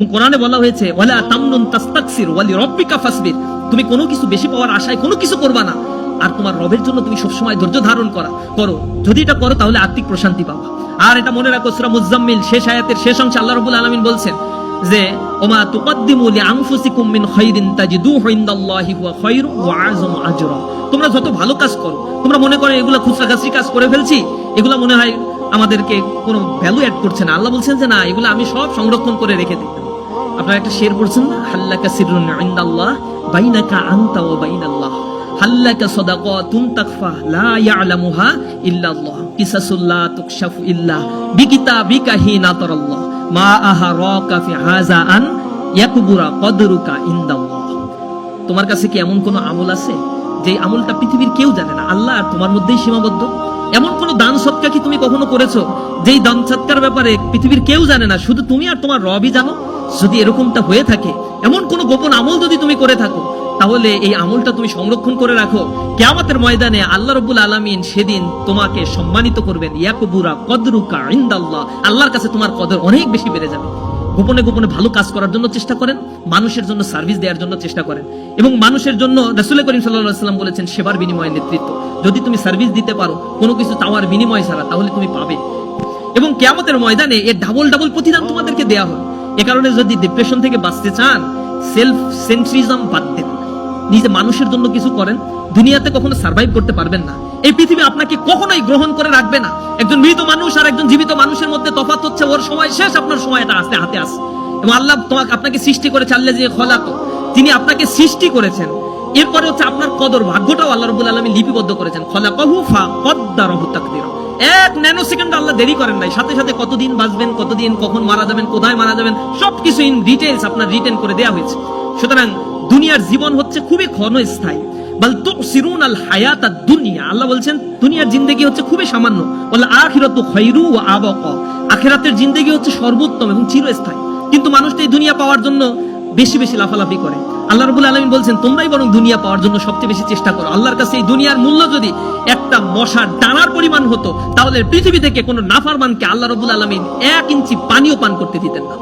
কোরআনে বলা হয়েছে ওয়ালা তামনুন তাস্তাকসির ওয়ালি রাব্বিকা ফাসবির, তুমি কোনো কিছু বেশি পাওয়ার আশায় কোনো কিছু করবা না, আর তোমার রবের জন্য তুমি সবসময় ধৈর্য ধারণ করো। যদি এটা করো তাহলে আত্মিক প্রশান্তি পাবা। আর এটা মনে রাখো, সূরা মুজাম্মিল শেষ আয়াতের শেষ অংশে আল্লাহ রাব্বুল আলামিন বলছেন যে ওমা তুকদ্দিমু লিআনফুসিকুম মিন খাইরিন তাজিদুহু ইনদাল্লাহি হুয়া খায়রু ওয়া আযমু আজরা। তোমরা যত ভালো কাজ করো, তোমরা মনে করো এগুলা খুচরা কাজ করে ফেলছি, এগুলা মনে হয় আমাদেরকে কোনো ভ্যালু অ্যাড করছে না। আল্লাহ বলছেন যে না, এগুলো আমি সব সংরক্ষণ করে রেখে দিই। আপনারা একটা শের পড়ছেন না, হাল্লাকা সিররুন ইনদাল্লাহ বাইনাকা আনতা ওয়া বাইনাল্লাহ, হাল্লাকা সাদাকাতুন তাকফা লা ইয়ালামুহা ইল্লাল্লাহ, কিসাসুল্লাহ তুকশাফু ইল্লা বিকিতাবিকা হিনা তারাল্লাহ মা আহারাকা ফি হাযা আন ইয়াকবুরা কদরুকা ইনদাল্লাহ। তোমার কাছে কি এমন কোন আমল আছে যে আমলটা পৃথিবীর কেউ জানে না, আল্লাহ আর তোমার মধ্যেই সীমাবদ্ধ? এমন কোন দান সৎকা কি তুমি কখনো করেছো যেই দান সৎকার ব্যাপারে পৃথিবীর কেউ জানে না, শুধু তুমি আর তোমার রবই জানো? যদি এরকমটা হয়ে থাকে, এমন কোন গোপন আমল যদি তুমি করে থাকো, তাহলে এই আমলটা তুমি সংরক্ষণ করে রাখো। কিয়ামতের ময়দানে আল্লাহ রাব্বুল আলামিন সেদিন তোমাকে সম্মানিত করবেন। ইয়াকবুরা কদরুকা ইনদাল্লাহ, আল্লাহর কাছে তোমার কদর অনেক বেশি বেড়ে যাবে। গোপনে গোপনে ভালো কাজ করার জন্য চেষ্টা করেন, মানুষের জন্য সার্ভিস দেওয়ার জন্য চেষ্টা করেন, এবং মানুষের জন্য রাসূল করিম সাল্লাল্লাহু আলাইহি ওয়াসাল্লাম বলেছেন সেবার বিনিময়ে নেতৃত্ব। যদি তুমি সার্ভিস দিতে পারো কোনো কিছু চাওয়ার বিনিময় ছাড়া, তাহলে তুমি পাবে, এবং কিয়ামতের ময়দানে এর ডাবল প্রতিদান তোমাদেরকে দেয়া হবে। এ কারণে যদি ডিপ্রেশন থেকে বাঁচতে চান, সেলফ সেন্ট্রিজম বাদ দেন, নিজে মানুষের জন্য কিছু করেন, দুনিয়াতে কখনো সার্ভাইভ করতে পারবেন না। এই পৃথিবী আপনাকে কখনোই গ্রহণ করে রাখবে না। একজন মৃত মানুষ আর একজন জীবিত মানুষের মধ্যে তফাৎ হচ্ছে ওর সময় শেষ, আপনার সময়টা আসতে হাতে আসে। এবং আল্লাহ আপনাকে সৃষ্টি করে চাল্লে যে খলাক, তিনি আপনাকে সৃষ্টি করেছেন, এরপরে হচ্ছে আপনার কদর ভাগ্যটাও আল্লাহ রাব্বুল আলামিন লিপিবদ্ধ করেছেন। খলাকাহু ফাকদ্দারাহু তাকদীরা, এক ন্যানো সেকেন্ড আল্লাহ দেরি করেন নাই, সাথে সাথে কতদিন বাঁচবেন, কতদিন কখন মারা যাবেন, কোথায় মারা যাবেন, সবকিছু ইন ডিটেইলস আপনার রিটেন করে দেয়া হয়েছে। সুতরাং দুনিয়ার জীবন হচ্ছে খুবই ক্ষণস্থায়ী। বাল তুসিরুনাল হায়াতাদ দুনিয়া, আল্লাহ বলছেন দুনিয়ার জিন্দেগি হচ্ছে খুবই সামান্য। ওয়াল আখিরাতু খায়রু ওয়া আবাকা, আখিরাতের জিন্দেগি হচ্ছে সর্বোত্তম এবং চিরস্থায়ী। কিন্তু মানুষটা এই দুনিয়া পাওয়ার জন্য বেশি লাফালাফি করে। আল্লাহ রাব্বুল আলামিন বলছেন তোমরাই বরং দুনিয়া পাওয়ার জন্য সবচেয়ে বেশি চেষ্টা করো। আল্লাহর কাছে এই দুনিয়ার মূল্য যদি একটা মশার ডানার পরিমাণ হতো, তাহলে পৃথিবী থেকে কোনো নাফরমানকে আল্লাহ রাব্বুল আলামিন 1 ইঞ্চি পানিও পান করতে দিতেন না।